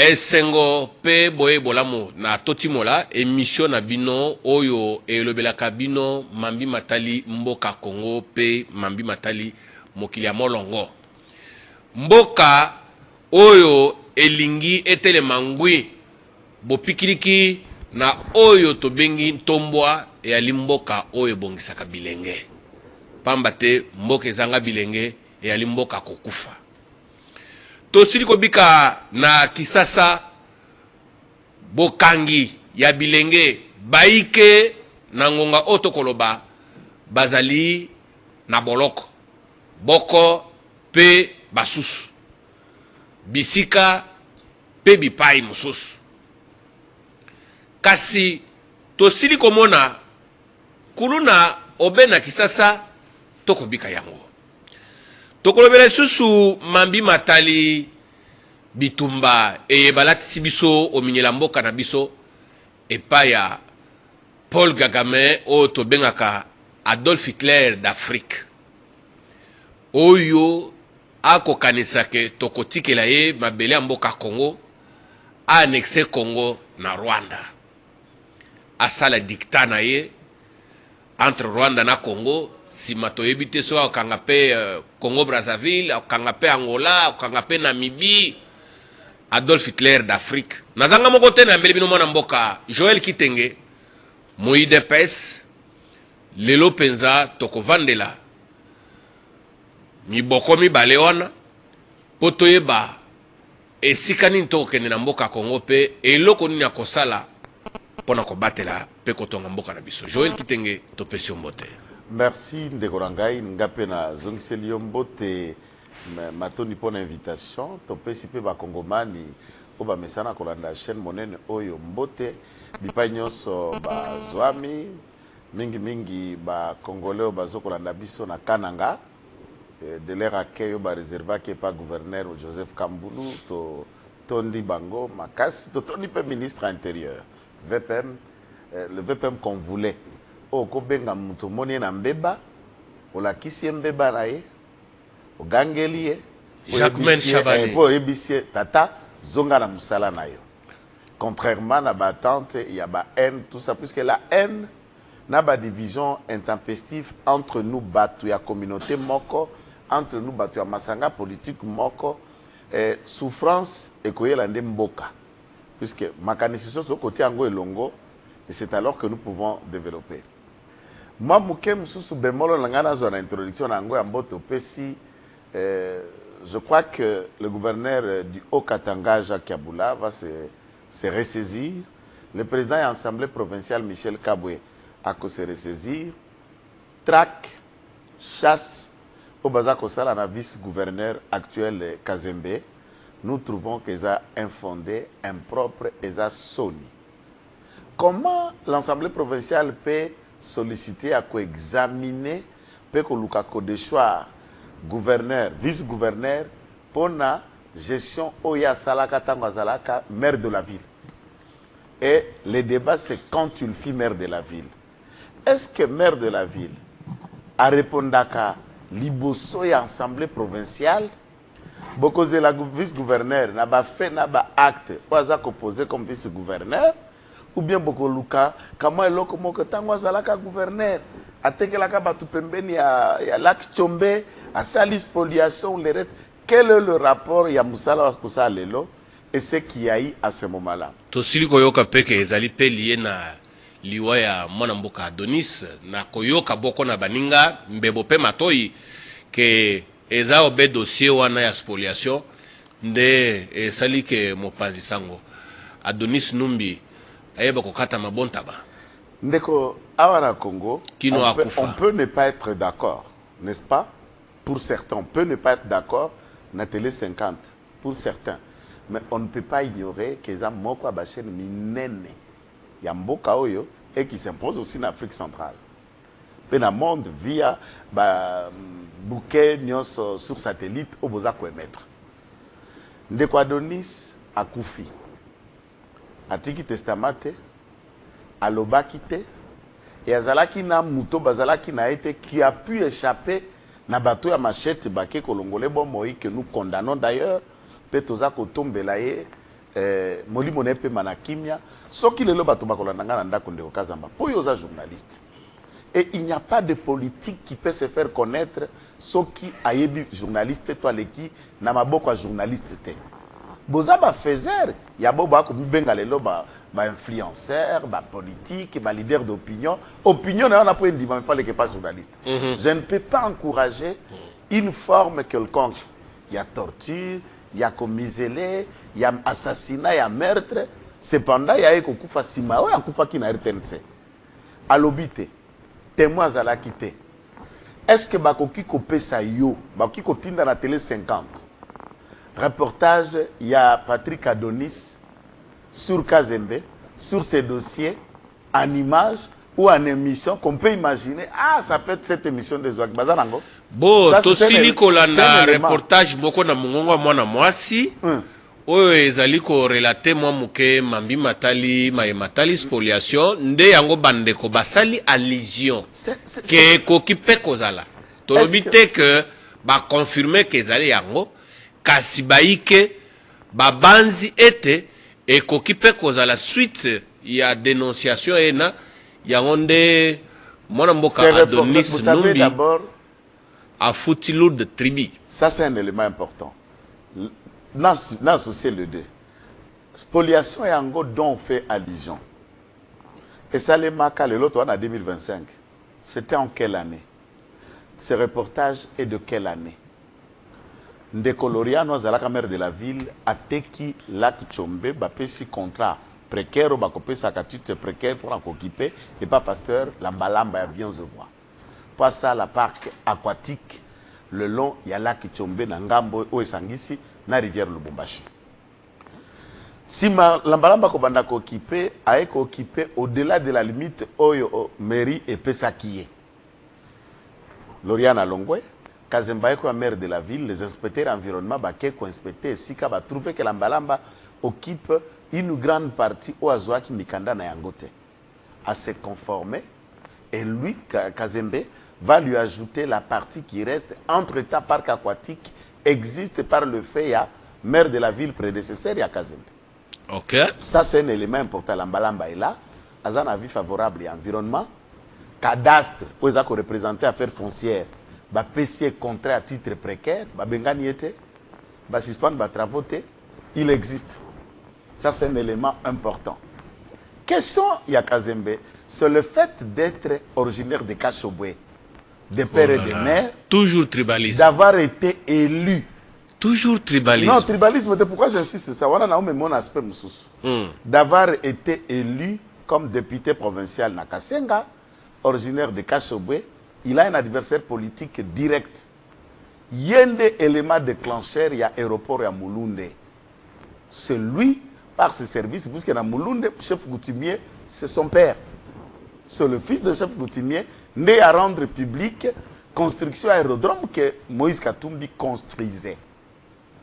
Esengo pe boye bolamo na totimola émission na bino oyo elobelaka bino mambi matali mboka Congo pe mambi matali mokili ya molongo. Mboka oyo elingi etele mangwi bopikiliki na oyo tobengi ntombwa ya limboka oyo bongisaka bilenge. Pamba te mboka ezanga bilenge ya limboka kokufa. Tosili kobika na Kisasa bokangi ya bilenge baike na ngonga otokoloba bazali na boloko boko pe basusu bisika pe bipai mususu. Kasi tosili komona kuluna obena Kisasa tokobika yango. Tokolobele susu mambi matali bitumba balatisi biso ominyela mboka na biso epaya Paul Kagame o tobengaka Adolf Hitler d'Afrique. Oyo akokanisake tokotikela ye mabele ya mboka Congo annexe Congo na Rwanda. Asala dictat na ye entre Rwanda na Congo. Si mato yebite so akanga pe Congo Brazzaville, akanga pe Angola, akanga pe Namibie, Adolf Hitler d'Afrique. Nazanga moko te na mbeli bino mwana mboka Joel Kitenge, Moïde Pes, lelo penza toko vandela. Miboko mibale wana, poto yeba esika nini toko kende na mboka Congo pe eloko nini akosala pona ko batela pe kotonga mboka na biso. Joel Kitenge to pesio mbote. Merci Ndekorangai ngape na zongiseli mbote matoni pona invitation to pesipe ba kongomani o ba mesana kolanda chaîne monene oyo mbote bipai nyonso ba zwami mingi ba congolais bazo kolanda biso na Kananga de leur accueil ba réserva ke pa gouverneur Joseph Kambulu to tondi bango makasi to tondi pe ministre intérieur VPM le VPM qu'on voulait. O kobenga mutu moni na mbeba olakisi mbeba na ye ogangeli ye Jacquemain Chabane po ebisie tata zonga na musala na yo. Contrairement na ba tante il y a ba haine tout ça puisque la haine na ba division intempestive entre nous batu ya communauté moko entre nous batu ya masanga politique moko souffrance ekoyela nde mboka puisque makanisiso so côté ango elongo et c'est alors que nous pouvons développer. Moi, je crois que le gouverneur du Haut-Katanga, Jacques Kaboula, va se ressaisir. Le président de l'Assemblée provinciale, Michel Kabwe, a se ressaisir. Traque, chasse, au Bazakosala, la vice-gouverneur actuel Kazembe, nous trouvons qu'ils ont infondé, impropre et soni. Comment l'Assemblée provinciale peut solliciter à co-examiner peut que de choix gouverneur, vice-gouverneur pour la gestion Oya Salaka Tangazalaka, maire de la ville. Et le débat c'est quand tu le fais maire de la ville. Est-ce que maire de la ville a répondu à l'Iboso et Assemblée provinciale beaucoup de la vice-gouverneur n'a pas fait acte pas posé comme vice-gouverneur ou bien beaucoup Luka comment est loko moko tango azalaka gouverneur atekelaka batu pembeni ya lac Tchombe à sali spoliation les reste. Quel est le rapport ya musala kusala lelo et ce qu'il y a eu à ce moment-là tosili koyoka peke ezali pe lié na liwa ya mwana mboka Adonis na koyoka boko na baninga mbebo pe matoi ke eza obe dossier wana ya spoliation nde esali ke mopanzi sango Adonis Numbi ayeba kokata mabontaba ndeko awana Congo on peut ne pas être d'accord n'est-ce pas pour certains on peut ne pas être d'accord na télé 50 pour certains mais on ne peut pas ignorer que ça moko ba chaîne minene ya mboka oyo et qui s'impose aussi en Afrique centrale pe na monde via ba bouquet nyonso sur satellite au boza ko émettre ndeko Adonis akufi atiki testamate alobaki te et azalaki na muto bazalaki na été qui a pu échapper na bateau ya machette baké kolongolé bon moi que nous condamnons d'ailleurs pe toza ko tombela ye molimo na pe manakimia soki lelo bato bakolanda nga na ndako ndeko Kazamba po yo za journaliste et il n'y a pas de politique qui peut se faire connaître soki ayebi journaliste to aleki na maboko ya journaliste te boza ba faiser ya bo ba ko benga lelo ba influenceur ba politique ba leader d'opinion opinion na on po ndima il fallait que pas journaliste je ne peux pas encourager une forme quelconque. Il y a torture, il y a commiselé, il y a assassinat, il y a meurtre. Cependant, il y a Kufa Sima, il y a Kufa qui n'a RTNC. À l'obité, témoins à la quitter. Est-ce que Bakoki Kopé Sayo, Bakoki Kotin dans la télé 50? Reportage, il y a Patrick Adonis sur Kazembe, sur ses dossiers, en image ou en émission qu'on peut imaginer. Ah, ça peut être cette émission des Ouak Bazarango. Bon, tosili kolanda reportage moko na mungongo mwana mwasi oyo ezali ko relate mwa muke Mambi Matali Matali spoliation nde yango bandeko basali allusion ke koki pe kozala tolobi te que ba confirmer que ezali yango kasi baike babanzi ete e koki pe kozala suite ya dénonciation ena yango nde mwana mboka Adonis Numbi à Foutilou de Tribi. Ça, c'est un élément important. N'associer le deux. Spoliation et ango dont on fait allusion. Et ça, les marques, l'autre en 2025. C'était en quelle année? Ce reportage est de quelle année? Ndekoloriano, la caméra de la ville, a teki lac Tchombe, bapesi contrat précaire, ou bakopé sa titre précaire pour en occuper, et pas pasteur, l'ambalamba, vient se voir. Pas ça, la parc aquatique, le long, il y a là qui tombe dans Ngambo, ou Sangisi, na rivière Lubumbashi. Si l'ambalamba kobanda occupé, a occupé au-delà de la limite, oyo mairie et Pesakiye. Loriana Longwe, Kazemba est maire de la ville, les inspecteurs environnement, Bakeko inspecté, Sika va trouver que l'ambalamba occupe une grande partie au Azoaki Mikanda na Yangote. À se conformer, et lui, Kazembe, va lui ajouter la partie qui reste entre-temps parc aquatique existe par le fait il y a maire de la ville prédécesseur, il y a Kazembe. Ok. Ça, c'est un élément important. L'ambalamba est là. Ils ont un avis favorable et environnement. Cadastre, où ils ont représenté affaires foncières. Bah, PC contrat à titre précaire. Bah, Bengani était. Bah, suspendre, bah, travaux, il existe. Ça, c'est un élément important. Question, il y a Kazembe, c'est le fait d'être originaire de Kachobwe, de père et de mère. Toujours tribalisme. D'avoir été élu. Toujours tribalisme. Non, tribalisme, pourquoi j'insiste sur ça? On a mon aspect d'avoir été élu comme député provincial Nakasenga, originaire de Kachobwe, il a un adversaire politique direct. Il y a un élément déclencheur, il y a aéroport à Mulunde. C'est lui, par ses services, puisqu'il y a Mulunde, chef coutumier, c'est son père. C'est le fils de chef coutumier, né à rendre public, construction aérodrome que Moïse Katumbi construisait.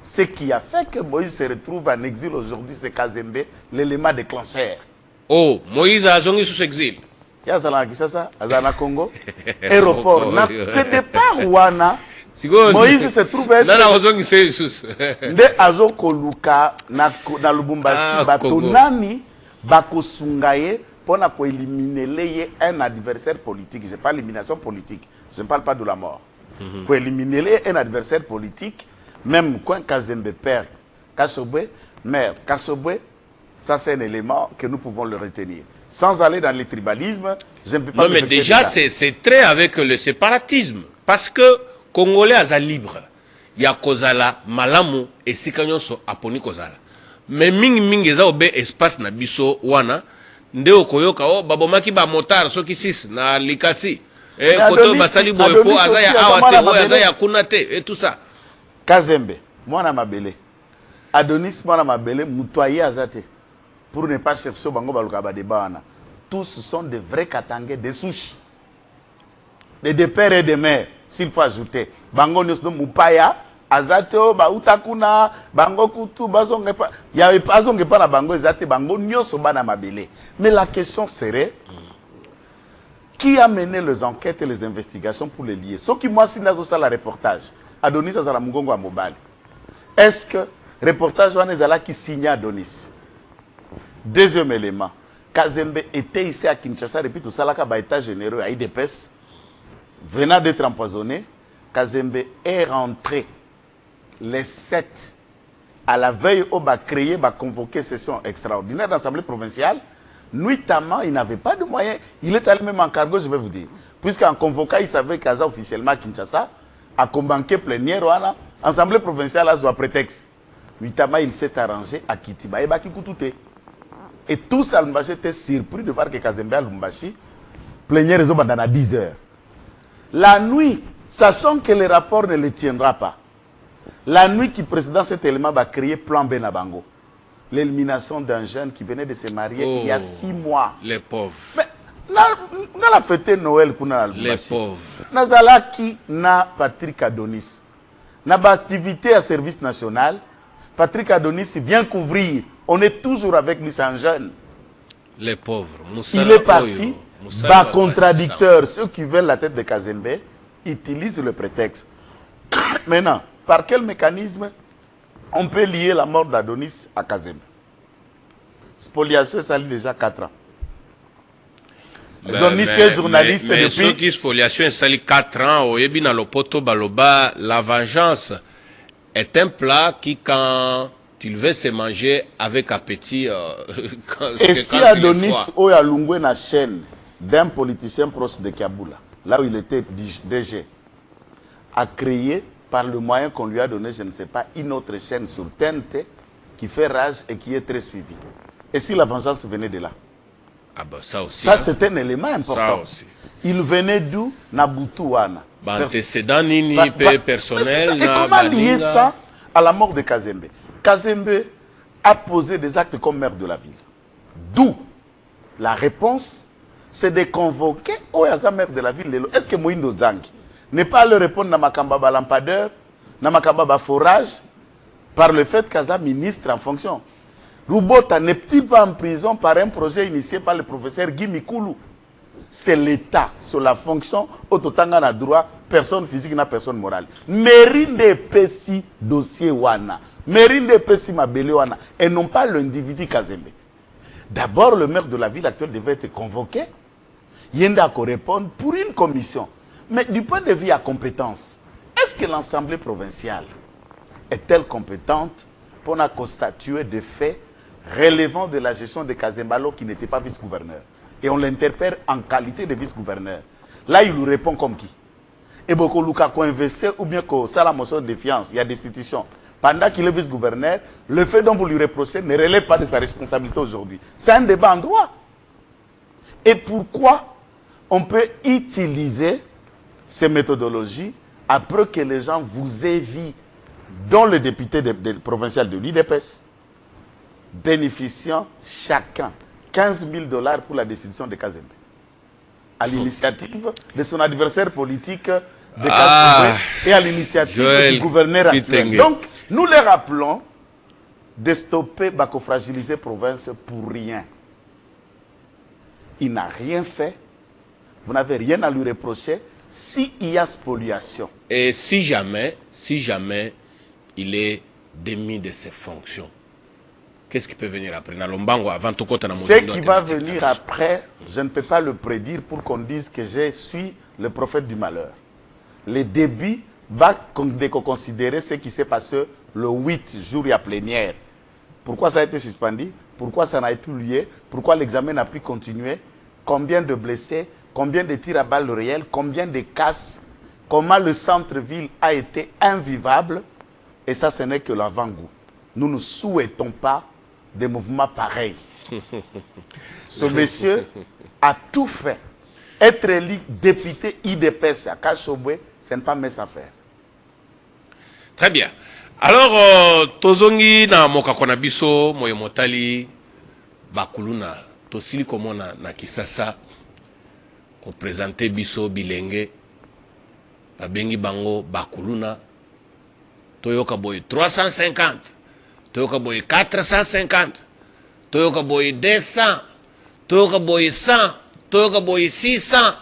Ce qui a fait que Moïse se retrouve en exil aujourd'hui, c'est Kazembe, l'élément déclencheur. Oh, Moïse a zongi sous exil. Il y a Zala Kisasa, Azana Congo, aéroport. Que départ Wana, Moïse se trouve être. Nana ozongi se sous. Nde azokoluka na Lubumbashi, batonani, bakosungaye, pour éliminer un adversaire politique. Je parle d'élimination politique, je ne parle pas de la mort. Pour éliminer un adversaire politique, même quand Kazembe père, Kachobwe, mère, Kachobwe, ça c'est un élément que nous pouvons le retenir. Sans aller dans le tribalisme, je ne peux pas... Non mais déjà c'est très avec le séparatisme. Parce que Congolais à libre, il y a Kozala, Malamu et Sikanyonso Aponi Kozala. Mais mingi eza obe espace na biso wana, nde okoyoka o babomaki ba motar soki 6 na likasi. Et koto basali boepo azaya awate, azaya kunate et tout ça. Kazembe, mwana mabele. Adonis mwana mabele, mutoye azate. Pour ne pas chercher au bango baluka ba debana. Tous sont de vrais katangais, des souches. Des pères et des mères, s'il faut ajouter. Bango nyosdo mupaya, azate o ba utakuna, bango kutu bazonge pa. Ya bazonge pa na bango azate bango nyoso bana mabele. Mais la question serait qui a mené les enquêtes et les investigations pour les lier? Ce qui moi si nazo ça la reportage. Adonis Azala Mugongo à Mobali. Est-ce que reportage wana ezala qui signe Adonis. Deuxième élément, Kazembe était ici à Kinshasa depuis tout ça là ba état généraux à IDPS venant d'être empoisonné. Kazembe est rentré les 7 à la veille où va créer, va convoquer session extraordinaire d'Assemblée provinciale. Nuitamment, il n'avait pas de moyens. Il est allé même en cargo, je vais vous dire. Puisqu'en convoquant, il savait qu'Aza officiellement à Kinshasa a convoqué plénière, Assemblée provinciale a soit prétexte. Nuitamment, il s'est arrangé à Kitiba et Bakikoutouté. Et tous à Lumbashi étaient surpris de voir que Kazembe à Lumbashi, plénière est à 10 heures. La nuit, sachant que le rapport ne le tiendra pas, la nuit qui précédant cet élément va créer plan Benabango. L'élimination d'un jeune qui venait de se marier il y a 6 mois. Les pauvres. Mais, on a fêté Noël pour les pauvres. Nazala qui n'a Patrick Adonis. N'a pas activité à service national. Patrick Adonis vient couvrir. On est toujours avec lui, c'est un jeune. Les pauvres. Il est parti. Bas contradicteur. Ceux qui veulent la tête de Kazembe utilisent le prétexte. Maintenant, par quel mécanisme on peut lier la mort d'Adonis à Kazembe? Spoliation, ça lit déjà 4 ans. Adonis est journaliste mais depuis... ceux qui spoliation, ça lit 4 ans, au Yébina Lopoto Baloba, la vengeance est un plat qui, quand il veut se manger avec appétit... Et si Adonis, au Yalungwe, na chaîne d'un politicien proche de Kaboula, là où il était DG, a créé, par le moyen qu'on lui a donné, je ne sais pas, une autre chaîne sur TNT qui fait rage et qui est très suivie. Et si la vengeance venait de là? Ah ben ça aussi. Ça, c'est un élément important. Ça aussi. Il venait d'où? Nabutuana. Antécédent nini personnel. Et comment lier ça à la mort de Kazembe? Kazembe a posé des actes comme maire de la ville. D'où la réponse, c'est de convoquer Oyaza maire de la ville. Est-ce que Moïno Zangi n'est pas le répondre à Makamba Lampadeur, à Makamba Forage, par le fait qu'Aza ministre en fonction? Roubota n'est-il pas en prison par un projet initié par le professeur Guy Mikoulou? C'est l'État, sur la fonction, Ototanga na droit, personne physique na personne morale. Mérinde Pessi dossier Wana, Mérinde Pessi Mabele Wana, et non pas l'individu Kazembe. D'abord, le maire de la ville actuelle devait être convoqué. Yenda ko répondre pour une commission. Mais du point de vue à compétence, est-ce que l'Assemblée provinciale est-elle compétente pour constatuer des faits relevant de la gestion de Kazembalo qui n'était pas vice-gouverneur? Et on l'interpelle en qualité de vice-gouverneur. Là, il lui répond comme qui? Et beaucoup Luka ko investi ou bien que ça la motion de défiance, il y a destitution. Pendant qu'il est vice-gouverneur, le fait dont vous lui reprochez ne relève pas de sa responsabilité aujourd'hui. C'est un débat en droit. Et pourquoi on peut utiliser ces méthodologies après que les gens vous aient vu, dont le député provincial de l'UDPS, bénéficiant chacun 15 000 $ pour la décision de Kazembe, à l'initiative de son adversaire politique de Kazembe et à l'initiative du gouverneur actuel. Donc, nous les rappelons de stopper Bako fragiliser province pour rien. Il n'a rien fait. Vous n'avez rien à lui reprocher s'il y a spoliation. Et si jamais il est démis de ses fonctions, qu'est-ce qui peut venir après? Ce qui va venir après, je ne peux pas le prédire pour qu'on dise que je suis le prophète du malheur. Le début va considérer ce qui s'est passé le 8 jours à plénière. Pourquoi ça a été suspendu? Pourquoi ça n'a pas pu lieu? Pourquoi l'examen n'a pu continuer? Combien de blessés? Combien de tirs à balles réelles? Combien de casses? Comment le centre-ville a été invivable? Et ça, ce n'est que l'avant-goût. Nous ne souhaitons pas des mouvements pareils. Ce monsieur a tout fait. Être élu député IDPS à Kachobwe, ce n'est pas mes affaires. Très bien. Alors, tozongi na mokakona biso moyo motali bakuluna tosili komona na Kisasa ko présenter biso bilenge babengi bango bakuluna toyoka boy 350 toyoka boy 450 toyoka boy 200 toyoka boy 100 toyoka boy 600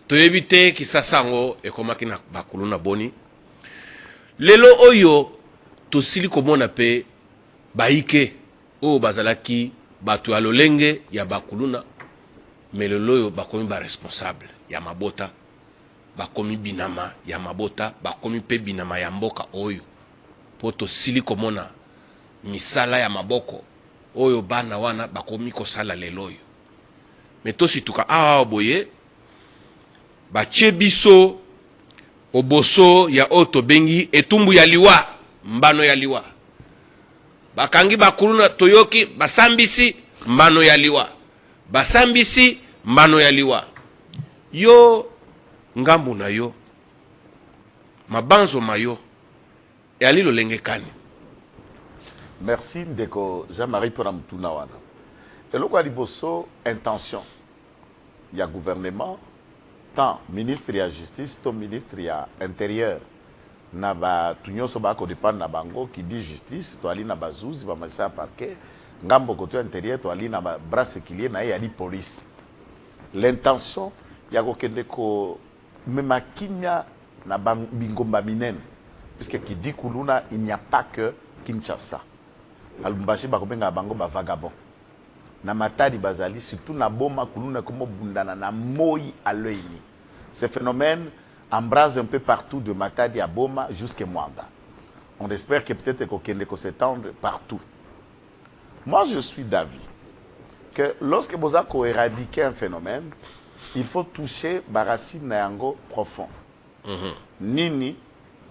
toyebite Kisasa ngo ekomaki na bakuluna boni lelo oyo tosili komona pe baike o bazalaki bato ya lolenge ya bakuluna mais lelo oyo bakomi responsable ya mabota bakomi binama ya mabota bakomi pe binama ya mboka oyo po tosili komona misala ya maboko oyo bana wana bakomi kosala lelo oyo mais tosituka awa boye batie biso oboso ya oyo tobengi etumbu ya liwa mbano ya liwa bakangi bakuluna toyoki basambisi mbano ya liwa basambisi mbano ya liwa yo ngambu na yo mabanzo mayo yali lolenge kani. Merci ndeko Jean-Marie pour mutuna wana eloko ya liboso intention ya gouvernement tant ministre ya justice to ministre ya intérieur na ba tunyoso ba ko dépendre na bango qui dit justice to ali na bazuzi ba magistrat parquet ngambo koto intérieur to ali na ba bras séculier na ya li police. L'intention ya ko kende ko mema kimia na bingomba minene puisque qui dit kuluna il n'y a pas que Kinshasa. Alumbashi ba ko benga bango ba vagabond. Na matadi bazali surtout na boma kuluna comme bundana na moi à l'œil. Ce phénomène embrase un peu partout de Matadi à Boma jusqu'à Mwanda. On espère que peut-être qu'on s'étendre partout. Moi, je suis d'avis que lorsque vous avez éradiqué un phénomène, il faut toucher Barassi Nayango profond. Nini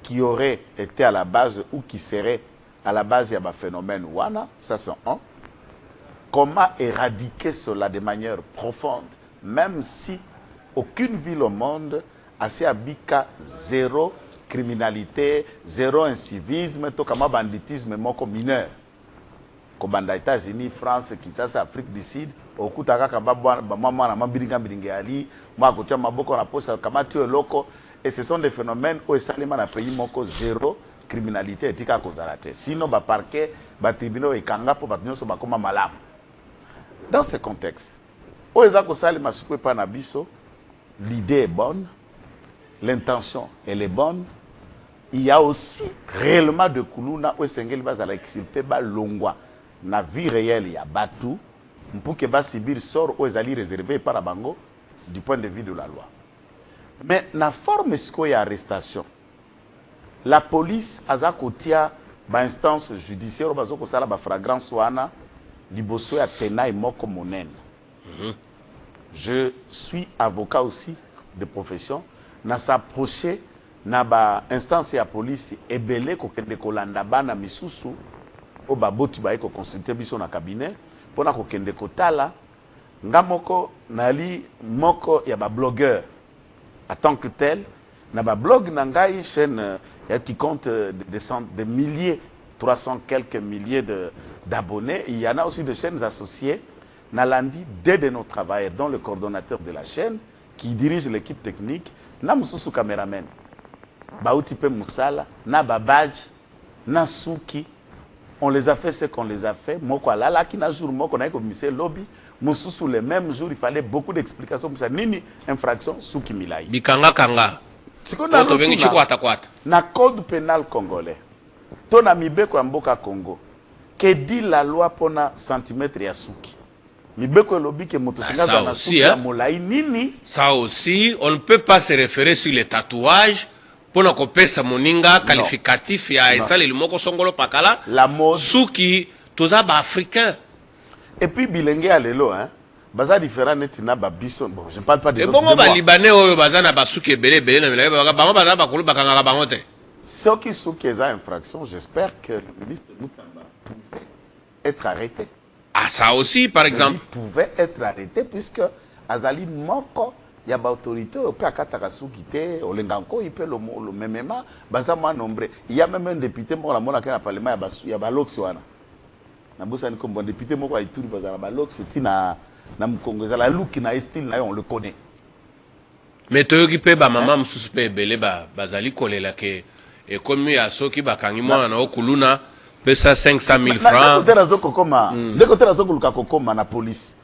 qui aurait été à la base ou qui serait à la base de un phénomène Wana, ça c'est un. Comment éradiquer cela de manière profonde, même si aucune ville au monde assez abika zéro criminalité, zéro incivisme, tout comme banditisme moko mineur. Comme les États-Unis, France, Kinshasa, Afrique du Sud, au coup takaka maman na mambiringa biringali, moi kotia maboko na posa kama tu loko et ce sont des phénomènes où salima na pays moko zéro criminalité etika kozarate. Sinon ba parquet, ba tribunal et kanga po ba nyonso ba koma malamu. Dans ce contexte, où est-ce que ça l'idée est bonne, l'intention elle est bonne. Il y a aussi réellement de Kuluna où Sengel va exilper Longwa. Na vie réelle, il y a Batou. Pour que Basibir sort où ils réservé par Abango du point de vue de la loi. Mais la forme est y a arrestation. La police a zakotia instance judiciaire bazoko sala ba fragrance wana liboso ya tena et moko monene. Je suis avocat aussi de profession. Na s'approcher na ba instance ya police ebele ko kende ko landa bana misusu o ba boti ba ko consulter biso na cabinet pona ko kende ko tala ngamoko nali moko ya ba blogueur en tant que tel na ba blog na ngai chaîne qui compte des milliers 300 quelques milliers d'abonnés. Il y en a aussi des chaînes associées. Nalandi, deux de nos travailleurs, dont le coordonnateur de la chaîne, qui dirige l'équipe technique, na mususu caméraman, Baouti Pe Moussala, na Babadj, na Souki, on les a fait ce qu'on les a fait. Moko alala qui n'a jour moko na commissaire lobby, mususu le même jour, il fallait beaucoup d'explications pour ça. Nini infraction Souki Milai. Bikanga kanga. Na code pénal congolais. Tona mibeko ya mboka Congo. Que dit la loi pona centimètre ya Souki? Mibeko lobi ke motosinga na Souki ya molai nini? Ça aussi, on ne peut pas se référer sur les tatouages pona ko pesa moninga qualificatif ya esale limoko songolo pakala. La mode Souki toza ba africain. Et puis bilenge ya lelo hein. Baza différent netina ba biso. Bon, je ne parle pas des autres. Et bon ba libanais oyo baza na ba Souki ebele ebele na milai ba bango baza ba kulu bakanga bango te. Ceux qui sont qui ont infraction, j'espère que le ministre Moutamba pouvait être arrêté. Ah, ça aussi, par exemple. Il pouvait être arrêté puisque Azali Moko, il y a des autorités, il peut quitter, il peut le même, il y a même un député, il y a un parlement, il y a un Loxwana. Un député, il y a un Lox, c'est la look qui style, on le connaît. Mais tu as dit maman me suspect belé bazali kolela ke et comme ya soki bakangi mwana na okuluna pesa 500 000 francs. Na police.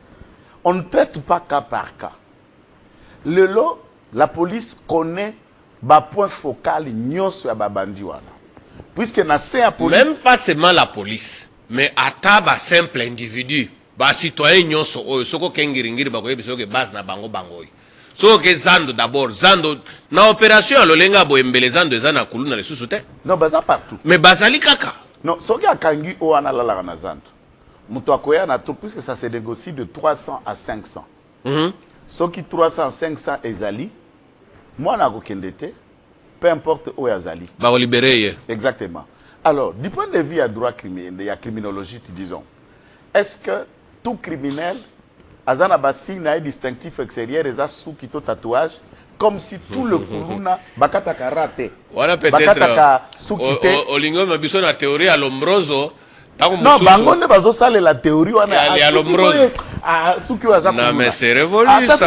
On ne traite pas cas par cas. Le lot, la police connaît ba point focal nyonso ya babandi wana. puisque na sein à police même pas seulement la police mais ata ba simple individu ba citoyen nyonso oyo soko kengiringiri ba koyebi soke base na bango bango oyo soke zando d'abord zando na opération alolenga boyembele zando eza na kuluna lisusu te non baza partout mais bazali kaka non soki akangi oyo analalaka na zando moto akoya na to puisque ça se négocie de 300 à 500 soki 300 500 ezali mwana akokende te peu importe oyo azali bakolibere ye exactement. Alors du point de vue ya droit criminel ya criminologie disons, est-ce que tout criminel aza na basigne na distinctif extérieur eza suki to tatouage comme si tout le kuluna bakataka rate voilà bakataka suki te olingo mabiso na théorie à l'ombroso non bango nde bazosala la théorie wana ya l'ombroso suki oyo aza kuluna non mais c'est révolu ça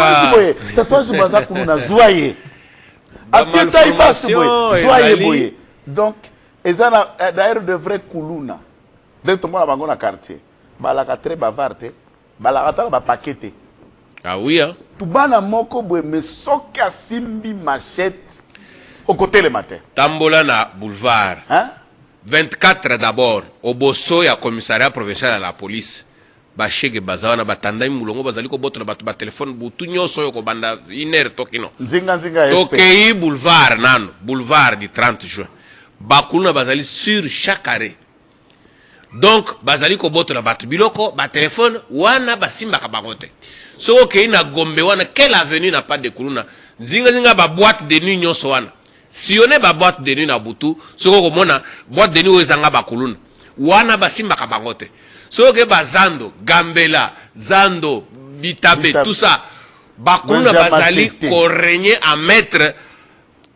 tatouage baza kuluna zoye atieta ibasi boye zoye boye donc eza na d'ailleurs de vrai kuluna nde tomona bango na quartier balaka très bavard te balaka tala bapake te ah oui hein tubana moko boye mais soki asimbi machette okotelema te tambola na boulevard hein? 24 d'abord au bosso ya commissariat provincial à la police bashege bazawana batandai mulongo bazali ko botola bato ba téléphone butu nyonso yo ko banda 1h tokino nzinga tokei boulevard nano boulevard du 30 juin bakuluna bazali sur chaque arrêt donc bazali ko botola bato biloko ba téléphone wana basimbaka bango te soko kei na Gombe wana quelle avenue n'a pas de kuluna nzinga ba boîte de nuit nyonso wana si on est ba boîte de nuit na butu soko komona boîte de nuit oyezanga bakuluna wana basimbaka bango te soko ba zando gambela zando bitabe tout ça bakuluna bazali ko régner à mettre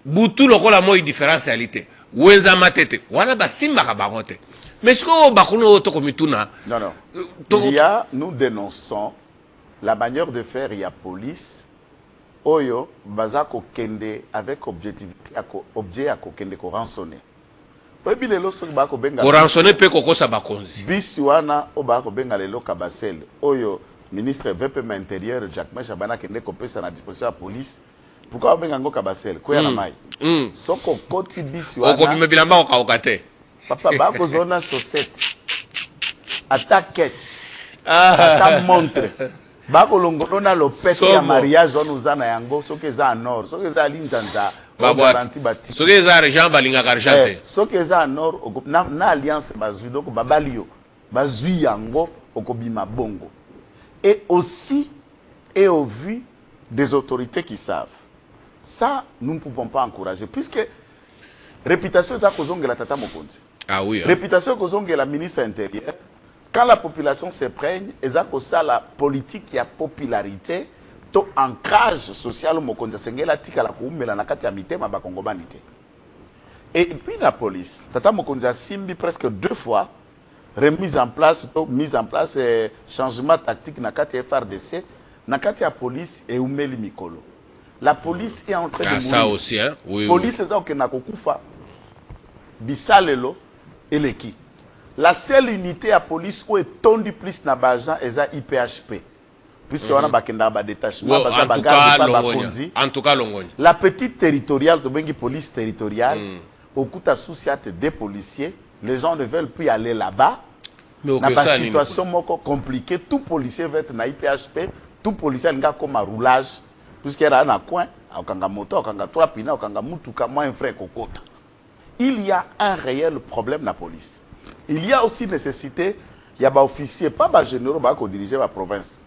butu lokola moi différence réalité wenza matete wana basimbaka bango te mais ce que bakuluna to komituna non il y a nous dénonçons la manière de faire il y a police oyo bazako kende avec objectivité objet à kende ko rançonner oyebi lelo soki bako benga ko rançonner pe kokosa bakonzi bisi wana o bako benga lelo kabasel oyo ministre VP intérieur Jacques Chabana kende kopesa na disposition ya police pourquoi benga ngo kabasel ko ya na mai soko koti bisi wana oko bime bilamba ko kaokate papa bako zona chaussette attaque ata montre bako longono na lopete ya mariage on uzana yango soki eza en or soki eza linzanza ba garantie bati soki eza argent balingaka argent te soki eza en or na alliance bazui donc babalio bazui yango okobima bongo et aussi et au vu des autorités qui savent ça nous ne pouvons pas encourager puisque réputation eza kozongela tata mokonzi ah oui hein? Réputation kozongela ministre intérieur quand la population se prenne, ça la politique y a popularité, to ancrage social mokonza sengela tika la kuumela na kati ya mitema ba kongobanité. Et puis la police, tata mokonza simbi presque 2 fois remise en place changement tactique na kati ya FRDC, na kati ya police et umeli mikolo. La police est en train de mourir. Ça aussi hein. Oui. Police eza okena kokufa bisalelo eleki. La seule unité à police où est tondu plus na bajan eza IPHP. Puisque on a bakenda ba détachement baza bagarde ba konzi. En tout cas longonya. La petite territoriale de bengi police territoriale au kuta souciate des policiers, les gens ne veulent plus aller là-bas. Na ba situation moko compliquée, tout policier veut être na IPHP, tout policier nga comme roulage puisque era na coin, okanga moto, okanga trois pina, okanga mutuka moins frère kokota. Il y a un réel problème na police. Il y a aussi nécessité, il y a des officiers, pas des généraux qui dirigent la province.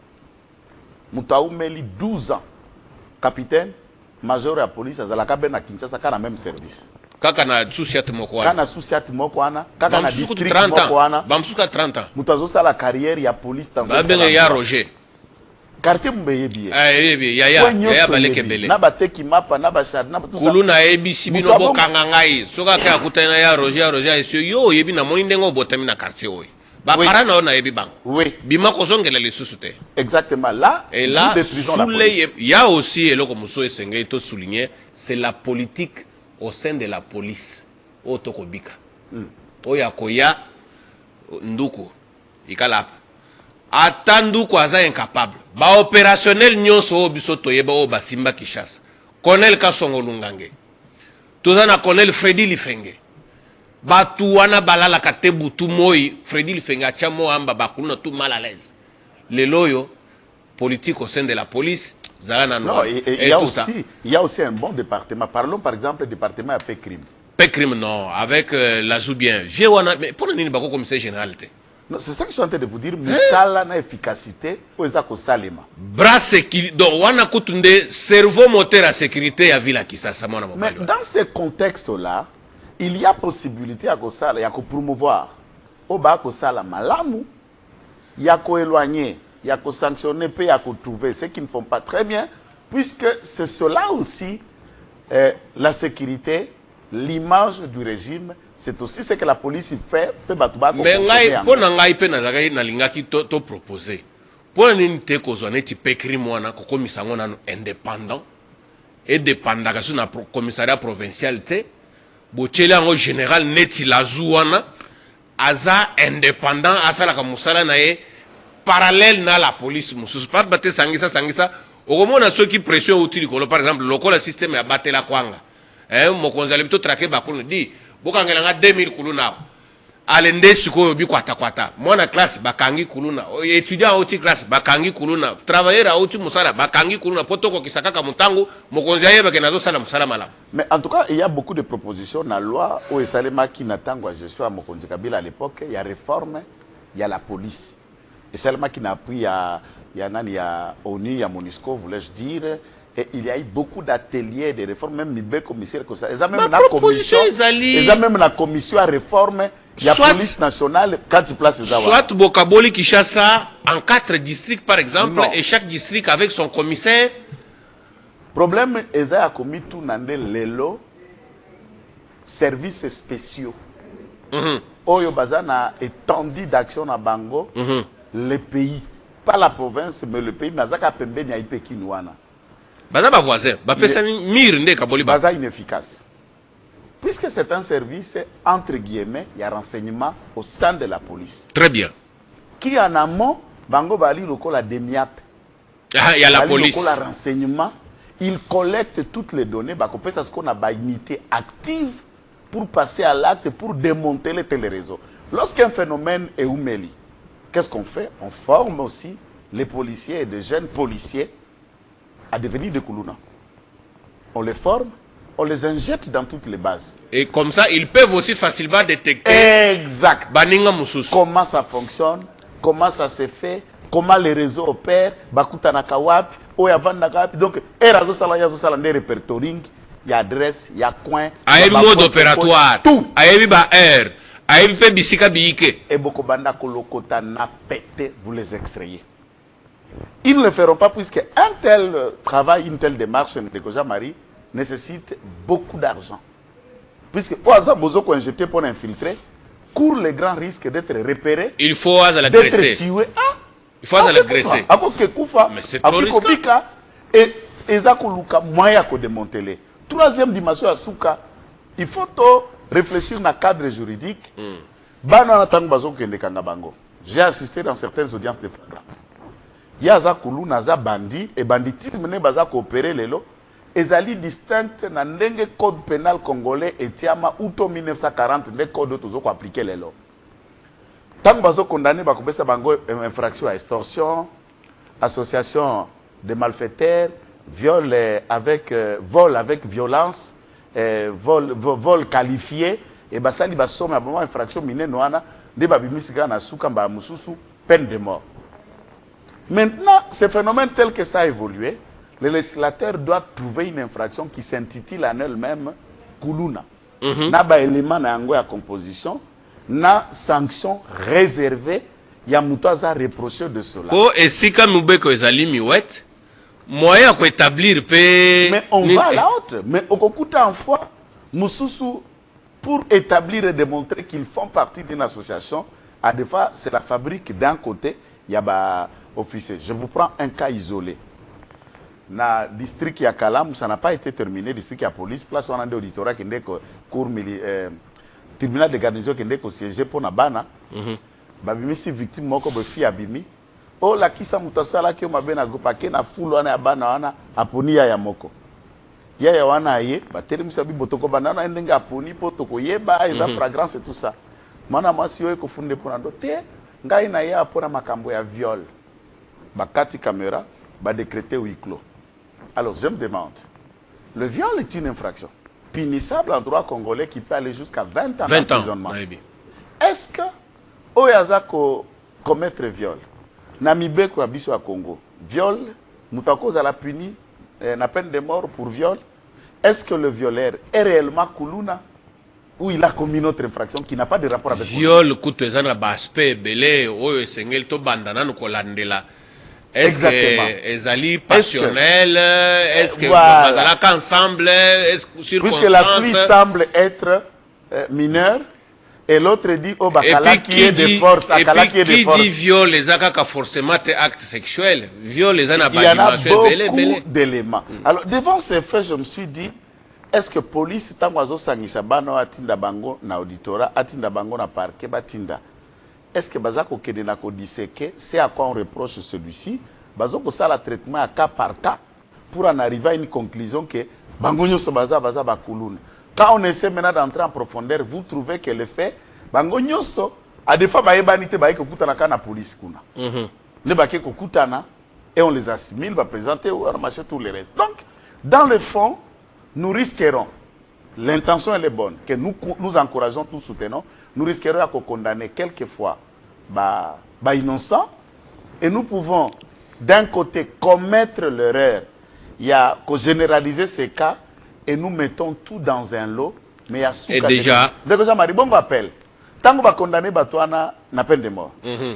Moutaou Meli, 12 ans, capitaine, major de la police, à la cabine à Kinshasa, a le même service. Kaka na souciat mokwana. Kana souciat mokwana, kaka na district 30 mokwana. Bamsuka 30 ans. Moutazo sa la carrière, il y a police dans ce cas. Ya Roger. Quartier mbeye biye. Ya baleke bele. Na bateki mapa na bashad na tout ça. Kuluna ABC bino bokanga ngai. Soka ka kutana ya Roger yo yebi na moni ndengo botami na quartier oyo. Ba parana ona yebi bang. Oui. Bima ko zongela les sous-te. Exactement. Là, et là, il y a aussi et loko muso esengé to souligner, c'est la politique au sein de la police. Otokobika. Oya koya nduku ikalapa. Atandu kwa za incapable. Ba opérationnel nyonso o biso toyeba o basimba Kishasa. Colonel Kasongo Lungange. Tozana Colonel Freddy Lifenge. batu wana balala katebu tu moi Freddy Lifenga chamo amba bakuluna tout mal à l'aise les loyo politique au sein de la police zala non, il y a aussi un bon département. Parlons par exemple du département à Pécrime. Pécrime non avec la Zoubien j'ai wana mais pour nini bako commissaire général te. Non, c'est ça que je suis en train de vous dire. Musala na efficacité ou ezako salema. Bras sécurité donc wana kutunde cerveau moteur à sécurité ya villa Kisasa mona mobali. Mais dans ce contexte là il y a possibilité à Kosala, à promouvoir. Au bas Kosala malamu, il y a éloigner, il y a sanctionner, puis il y a trouver ceux qui ne font pas très bien, puisque c'est cela aussi la sécurité, l'image du régime, c'est aussi ce que la police fait. Mais pour n'engager pe na lingaki to proposer. Pour n'inte kozone ti pekri mwana ko commissaire ngona indépendant et dépendant ka na commissariat provincial te. Bochele en général neti la zouana aza indépendant asala ka musala na ye parallèle na la police mususu pas batte sangisa okomona ceux qui pression outil par exemple lokola système ya batela kwanga mokonzi ale bito traquer bakulu di bokangela nga 2000 kuluna alende siko bi kwata mwana classe bakangi kuluna étudiant auti classe bakangi kuluna travailleur auti musala bakangi kuluna potoko kisakaka mutangu mokonzi ayeba ke nazo sala musala malamu. Mais en tout cas il y a beaucoup de propositions dans la loi où esalema qui n'attend je suis à mokonzi Kabila à l'époque il y a réforme il y a la police esalema qui n'a pris il y a nani il y a ONU il y a MONUSCO voulais-je dire. Et il y a eu beaucoup d'ateliers de réforme, même les commissaires comme ça. Ils ont même la commission à réforme. Il y a la police nationale, 4 places. Soit Bokaboli Kishasa en 4 districts par exemple, non. Et chaque district avec son commissaire. Problème, ils ont commis tout dans les lots, services spéciaux. Oyo Bazana étendu d'action à Bango, les pays, pas la province, mais le pays, Nazaka Pembe Nyaipe Kinouana. Baza ba voisin, ba pesa mir nde kaboli ba. Baza inefficace. Puisque c'est un service, entre guillemets, il y a renseignement au sein de la police. Très bien. Qui en amont, Bango Bali loko la DEMIAP. Ah, il y a la police. Loko la renseignement, il collecte toutes les données, Bako pesa ce qu'on a ba unité active pour passer à l'acte, pour démanteler les réseaux. Lorsqu'un phénomène est oumeli, qu'est-ce qu'on fait? On forme aussi les policiers et des jeunes policiers à devenir des Koulouna. On les forme, on les injecte dans toutes les bases. Et comme ça, ils peuvent aussi facilement détecter. Exact. Baninga Moussous. Comment ça fonctionne, comment ça se fait, comment les réseaux opèrent, Bakuta Nakawap, Oyavan Nakawap. Donc, Erazo Salaya Salande Repertoring, il y a adresse, il y a coin. Il y a mode opératoire. Tout. Il y a air. Il y a bisika biike. Et Bokobanda Kolokota n'a pété, vous les extrayez. Ils ne le feront pas puisque un tel travail, une telle démarche de Koja-Marie nécessite beaucoup d'argent. Puisque au hasard, Bozo qu'on injecté pour infiltrer, court le grand risque d'être repéré. Il faut l'agresser. D'être tué. Il faut l'agresser. Mais c'est trop risqué. Et Ezakoluka, moyen de démanteler. Troisième dimension à Souka, il faut réfléchir dans le cadre juridique. J'ai assisté dans certaines audiences de flagrance. Il y a Zakulu, Naza Bandi, et banditisme ne baza coopérer les lots. Ezali distinct dans le code pénal congolais et Tiama Outo 1940, le code toujours appliquer les lots. Tant que bazo condamné, bakobesa bango infraction à extorsion, association de malfaiteurs, vol avec violence, vol qualifié, et basali basomme à moment infraction minée noana, de babimisika na souka mbala mususu, peine de mort. Maintenant, ce phénomène tel que ça a évolué, le législateur doit trouver une infraction qui s'intitule en elle-même Koulouna. Na ba élément na yango ya composition, na sanction réservée, ya mutoza reproché de cela. Ko esika mubeko ezali miwet, moyen ko établir pe. Mais on va à la haute. Mais au kokuta en fois, mususu pour établir et démontrer qu'ils font partie d'une association, à des fois c'est la fabrique d'un côté, il y a ba officier. Je vous prends un cas isolé. Dans le district ya Kalam, ça n'a pas été terminé, district ya police, place où on a des auditorat qui est cour tribunal de garnison qui est siégé pour Nabana. Babimi si victime moko be fi abimi. Oh la kisa mutasala ki o mabena go pake na fulo na Abana wana aponia ya moko. ya ya wana ye batelemisa bibotoko banana ndenge aponi po tokoyeba eza fragrance et tout ça mana mwasi oyo kofunde pona ndo te ngai na ye apona makambo ya viol bakati caméra ba décréter huis clos. Alors je me demande, le viol est une infraction punissable en droit congolais qui peut aller jusqu'à 20 ans d'emprisonnement. Est-ce que oyazako commettre viol na mibeko ya biso ya Congo viol mutako za la puni na peine de mort pour viol? Est-ce que le violeur est réellement kuluna ou il a commis une autre infraction qui n'a pas de rapport avec viol kutezana ba aspect belé oyo esengel to bandana no kolandela? Est-ce que ezali passionnel? Est-ce que bazalaka ensemble? Puisque la fille semble être mineure et l'autre dit oh bakala qui est de force, akala qui est de force. Qui dit viol les akaka forcément acte sexuel. Viol les ana il y en a beaucoup d'éléments. Alors devant ces faits, je me suis dit, est-ce que police tango sangisa bano atinda bango na auditorat, atinda bango na parquet batinda? Est-ce que bazako kede na ko disséquer, c'est à quoi on reproche celui-ci? Bazoko ça la traitement à cas par cas pour en arriver à une conclusion que bango nyoso baza bakuluna. Quand on essaie maintenant d'entrer en profondeur, vous trouvez que le fait bango nyoso a des fois baebanité baike kutana kana police kuna. Ne baike kutana et on les assimile, va présenter ou ramasser tous les restes. Donc dans le fond, nous risquerons, l'intention elle est bonne, que nous encourageons, nous soutenons, nous risquerons à condamner quelquefois innocents et nous pouvons d'un côté commettre l'erreur, il y a qu'à généraliser ces cas et nous mettons tout dans un lot, mais il y a et déjà bon appel. Tant qu'on va condamner Batouana, na peine de mort. Une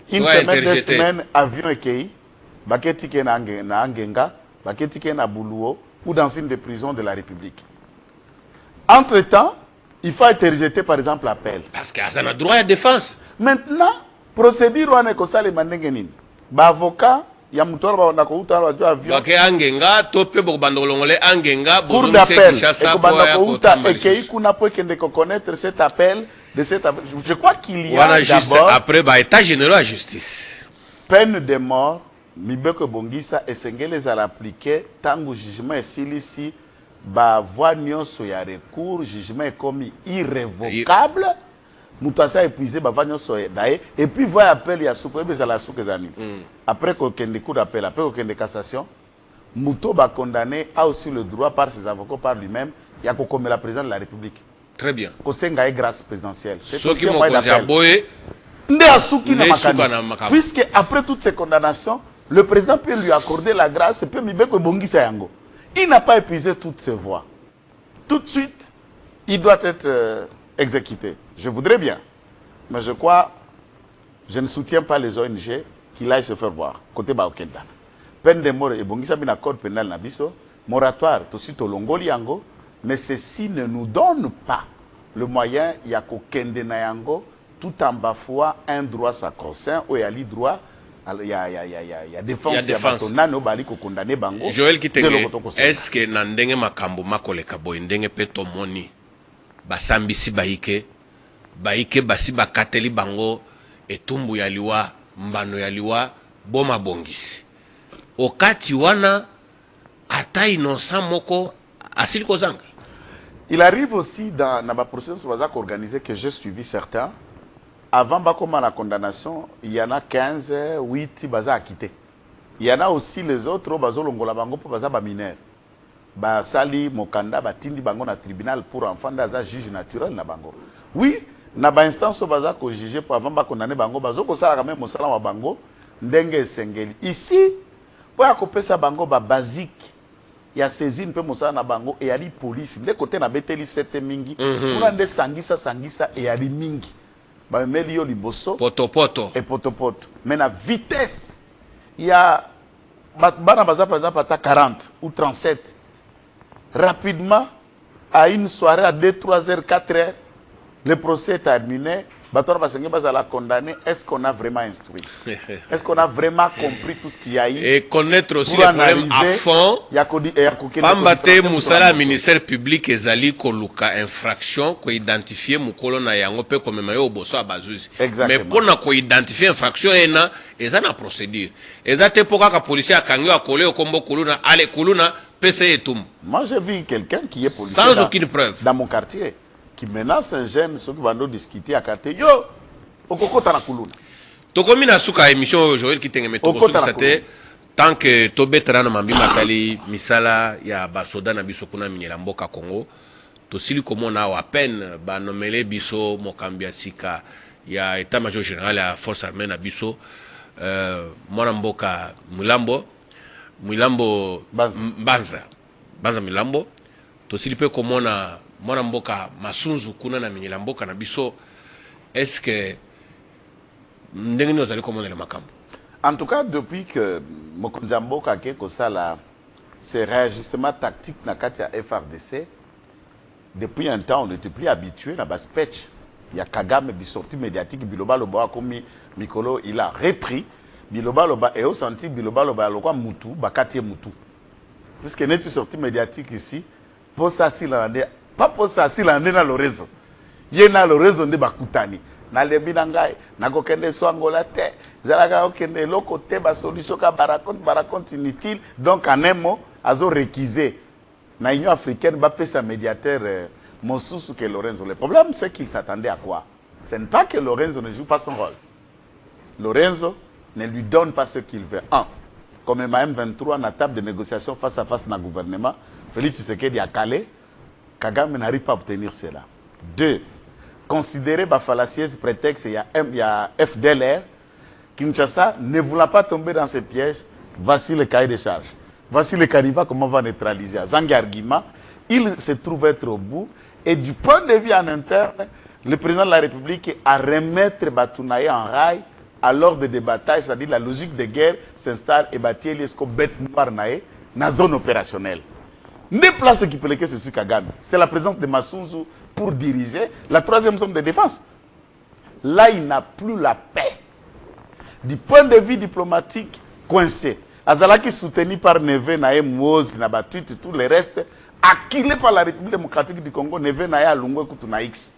semaine, 2 semaines, avion et baketi ke na Angenga, baketi ke na Buluo ou dans une des prisons de la République. Entre-temps, il faut être rejeté par exemple appel. Parce qu'il y a un droit à défense. Maintenant, procédure on est comme ça les mandengenine. Ba avocat ya mutora ba ko uta ba avion. Ba ke Angenga to pe bo bandolongole Angenga bozo d'appel et ko uta et ke kuna po kende ko connaître cet appel de cette je crois qu'il y a d'abord après ba état général à justice. Peine de mort mibeko bongisa esengele za l'appliquer tango jugement esilisi ba voie nyonso ya recours jugement est commis irrévocable mutasa épuisé ba voie nyonso dae et puis voie appel ya souko ebeza la souko zani après ko kende cour d'appel après ko kende cassation muto ba condamné a aussi le droit par ses avocats par lui-même ya ko comme la présidente de la République. Très bien. Ko senga grâce présidentielle. C'est ce qui m'a boyé puisque après toutes ces condamnations le président peut lui accorder la grâce et peut mibeko bongisa yango. Il n'a pas épuisé toutes ses voies. Tout de suite, il doit être exécuté. Je voudrais bien, mais je crois, je ne soutiens pas les ONG qu'il aille se faire voir. Côté Baokenda. Peine de mort et bongisa bin accord pénal nabiso, moratoire, tout de suite au Longoli yango, mais ceci ne nous donne pas le moyen yako kende na yango tout en bafouant un droit sacro-saint ou yali droit. Il y a défense. Joël Kitenge, est-ce que Nandenge Makambo Makoleka Boy Ndenge Petomoni Basambisi Baike Basi Bakateli Bango Etumbu Yaliwa Mbano Yaliwa Boma Bongisi Okati Wana Ata innocent Moko Asili Kozanga. Il arrive aussi dans la procédure organisée que j'ai suivi certains. Avant la condamnation, il y en a 15, 8 baza acquittés. Il y en a aussi les autres bazo longola bango pour baza ba mineur. Ba sali mokanda ba tindi bango na tribunal pour enfants d'aza juge naturel na bango. Oui, na ba instance baza ko juger pour avant ba condamner bango bazo ko sala quand même mosala wa bango ndenge sengeli. Ici, pour akopesa bango ba basique ya saisine pe mosala na bango et ali police de côté na beteli 7 mingi pour ande sangisa et ali mingi. Melio liboso poto et poto mais la vitesse il y a bana baza par exemple à 40 ou 37 rapidement à une soirée à 2 3 heures 4 heures le procès est terminé Batora Basengue Bazala condamné, est-ce qu'on a vraiment instruit? Est-ce qu'on a vraiment compris tout ce qu'il y a eu? Et connaître aussi les problèmes à fond. Pambate Moussala, ministère public, ezali koluka infraction, ko identifier mukolo na yango pe comme mayo boso abazuzi. Mais pour na ko identifier infraction ena, ezana procédure. Ezate poka ka policier akangi akole okombo kuluna, ale kuluna PC et tout. Moi j'ai vu quelqu'un qui est policier sans aucune preuve dans mon quartier qui menace un jeune, ceux qui vont discuter à quartier. Yo, okokota na kuluna. Tokomi na suka émission Joël qui tengeme toko sate tant que tobetera na mambi matali misala ya basoda na biso kuna minyela mboka Congo tosili komona wa peine ba nomele biso mokambia sika ya état major général ya force armée na biso mwana mboka Mulambo Banza Mulambo tosili pe komona mwana mboka Masunzu kuna na minyela mboka na biso. Est-ce que en tout cas, depuis que Mokonzambo Kake Kosala, ce réajustement tactique na Katia FRDC, depuis un temps, on n'était plus habitué à Baspetch. Il y a Kagame, qui sorti médiatique, Biloba Loba, comme Mikolo, il a repris. Biloba Loba, et au senti Biloba Loba, Loba Moutou, Bakatie Moutou. Puisque n'est sorti médiatique ici, pour ça, pas pour ça, s'il en est dans le réseau. Il y a le réseau de Bakutani. Na lebi nangai na kokende swangola te zalaka okende loko te ba solution ka barakont inutile. Donc en un mot azo réquisé na Union africaine ba pesa médiateur Mosusu que Lorenzo. Le problème c'est qu'il s'attendait à quoi? Ce n'est pas que Lorenzo ne joue pas son rôle. Lorenzo ne lui donne pas ce qu'il veut. Un, comme M23 na table de négociation face à face na gouvernement, Félix Tshisekedi a calé, Kagame n'arrive pas à obtenir cela. Deux, considérer la fallacieuse prétexte, il y a FDLR, Kinshasa, ne voulant pas tomber dans ces pièges, voici le cahier de charge. Voici le canevas, comment on va neutraliser. Zangi argument, il se trouve être au bout, et du point de vue en interne, le président de la République a remettre Batounaye en rail à l'ordre des batailles, c'est-à-dire la logique de guerre s'installe et bâtir les bête noire naïe dans la zone opérationnelle. Ne place qui peut c'est sur Kagame. C'est la présence de Masunzu pour diriger la troisième zone de défense. Là, il n'a plus la paix. Du point de vue diplomatique, coincé. Azalaki soutenu par Neve Nae Mouoz, qui n'a battu tout le reste, acquis par la République démocratique du Congo, Neve Nae Alungwe Kutuna X,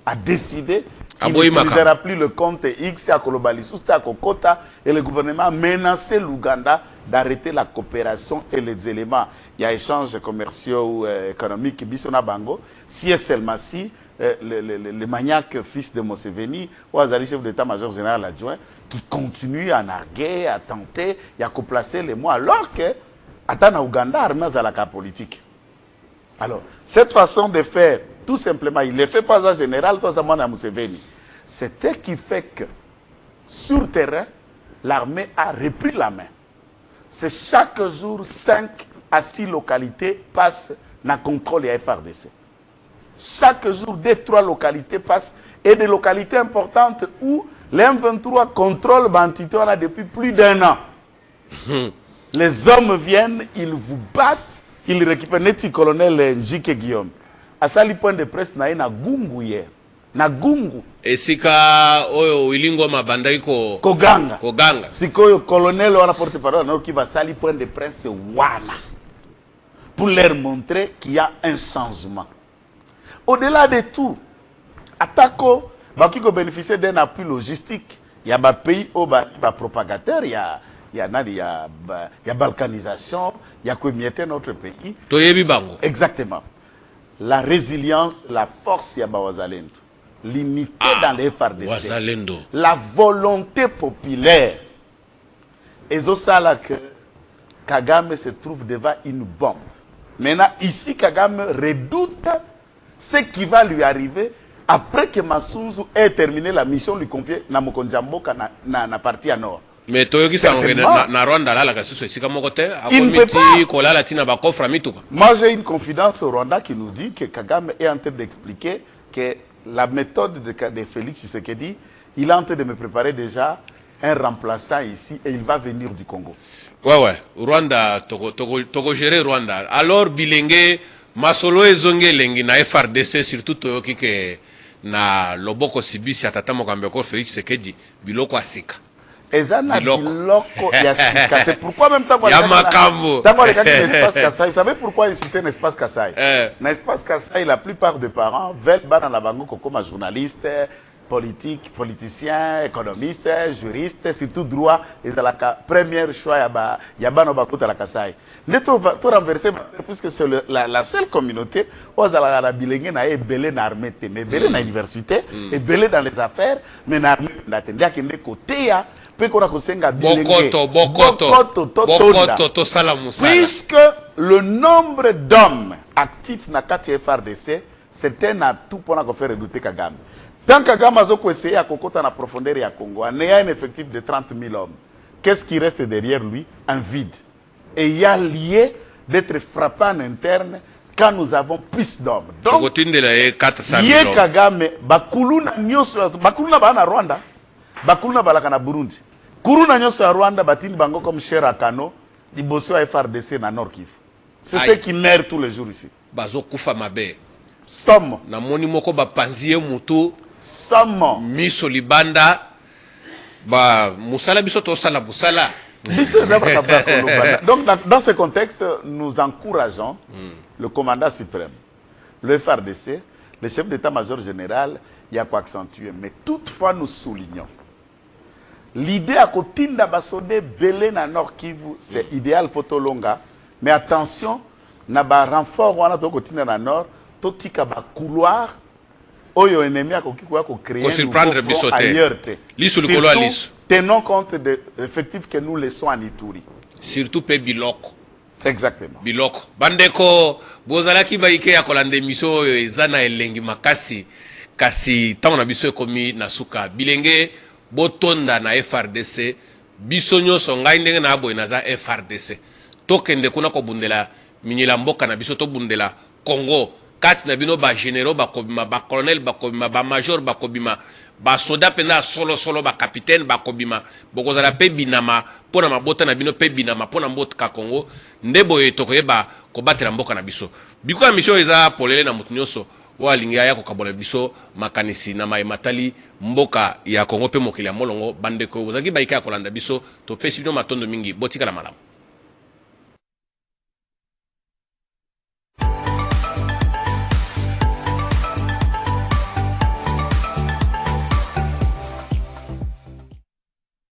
a décidé qu'il n'utilisera plus le compte X à Kolobalisou, à Kokota, et le gouvernement a menacé l'Ouganda d'arrêter la coopération et les éléments. Il y a échanges commerciaux ou économiques, Bissona Bango, si et seulement si le maniaque fils de Museveni, ou Azali chef d'état-major général adjoint, qui continue à narguer, à tenter, et à placer les mots, alors que, à Ouganda, armé à la politique. Alors, cette façon de faire, tout simplement, il ne fait pas en général, tout simplement à Museveni. C'était qui fait que, sur terrain, l'armée a repris la main. C'est chaque jour 5 à 6 localités passent dans le contrôle de la FRDC. Chaque jour, 2-3 localités passent et des localités importantes où les M23 contrôlent Bantitoana depuis plus d'1 an. Les hommes viennent, ils vous battent, ils récupèrent. Neti colonel Njike Guillaume. À ça, le point de presse, na Gungu hier. Na Gungu. Et sika oyo ilingo mabandai Koganga. Koganga. Siko colonel wana porte-parole qui va sali point de presse wana. Pour leur montrer qu'il y a un changement. Au-delà de tout, Atako va bénéficier d'un appui logistique. Il y a des pays où des propagateurs, il y a balkanisation, il y a communauté dans notre pays. Exactement. La résilience, la force, il y a Wazalendo. L'unité dans les FARDC. Wazalendo. La volonté populaire. Et c'est ça que Kagame se trouve devant une bombe. Maintenant, ici, Kagame redoute ce qui va lui arriver après que Masunzu ait terminé la mission lui confiée dans Mokonzamboka na partie à nord. Mais Toyoki na Rwanda là, moi j'ai une confidence au Rwanda qui nous dit que Kagame est en train d'expliquer que la méthode de Félix Tshisekedi, il est en train de me préparer déjà un remplaçant ici et il va venir du Congo. Ouais, Rwanda, Togo gérer Rwanda. Alors Bilenge, Masolo et Zonge Lengi na FRDC, surtout Toyoki que na loboko sibisi ya tata mokambe ko Félix Tshisekedi biloko asika. Ezana biloko ya sika. C'est pourquoi même temps ya makambo. Tant les espace Kassai, vous savez pourquoi ils citent un espace Kassai? Dans l'espace Kassai, la plupart des parents veulent dans la bango comme journaliste, politique, politicien, économiste, juriste, surtout droit, et c'est la première choix il y a no bakota la Kassai. Les tout renverser puisque c'est la seule communauté où la bilenge na belé na armée, mais belé na université et belé dans les affaires, mais na armée n'attendait qu'un côté ya Bokoto puisque le nombre d'hommes actifs na kati FRDC c'est un atout pour faire redouter Kagame. Tant que Kagame a essayé à kokota na profondeur ya Congo, en ayant un effectif de 30 000 hommes, qu'est-ce qui reste derrière lui? Un vide. Et il y a lié d'être frappé en interne quand nous avons plus d'hommes. Donc, Yé Kagame, Bakuluna Bana Rwanda, Bakuluna Balaka na Burundi. Kuruna Nyoso à Rwanda, Batini Bango comme cher à Kano, Dibosso à FRDC na Nord Kivu. C'est ce qui meurt tous les jours ici. Bazo Kufa Mabe. Somme. Na moni moko ba panzie mutu. Somme. Miso libanda. Ba musala biso to sala musala. Donc dans ce contexte, nous encourageons le commandant suprême, le FRDC, le chef d'état-major général, il y a quoi accentuer. Mais toutefois, nous soulignons. L'idée à côté d'Abassodé, Belé na Nord Kivu, c'est idéal pour Tolonga. Mais attention, na ba renfort wana to côté na Nord, to tika ba couloir, oyo ennemi a créer un nouveau ailleurs. Surtout, tenons compte de l'effectif que nous laissons en Ituri. Surtout pe biloko. Exactement. Biloko. Bandeko, bozalaki baike ya kolande miso ezana elengi makasi kasi tango na biso ekomi na suka bilenge botonda na FRDC biso nyonso ngai ndenge na boye naza FRDC tokende kuna kobundela minyela mboka na biso tobundela Congo kati na bino ba généraux ba kobima ba colonel ba kobima ba major ba kobima ba soda pena solo ba capitaine ba kobima bokozala pe binama pona mabota na bino pe binama pona mboka Congo ndebo etokoyeba kobatela mboka na biso biko ya mission eza polele na mutu nyonso walinga ya kokabola biso makanisi na matali mboka ya Congo pe mokili ya molongo bandeko bozaki baika ya kolanda biso to pesi bino matondo mingi botika la malamu.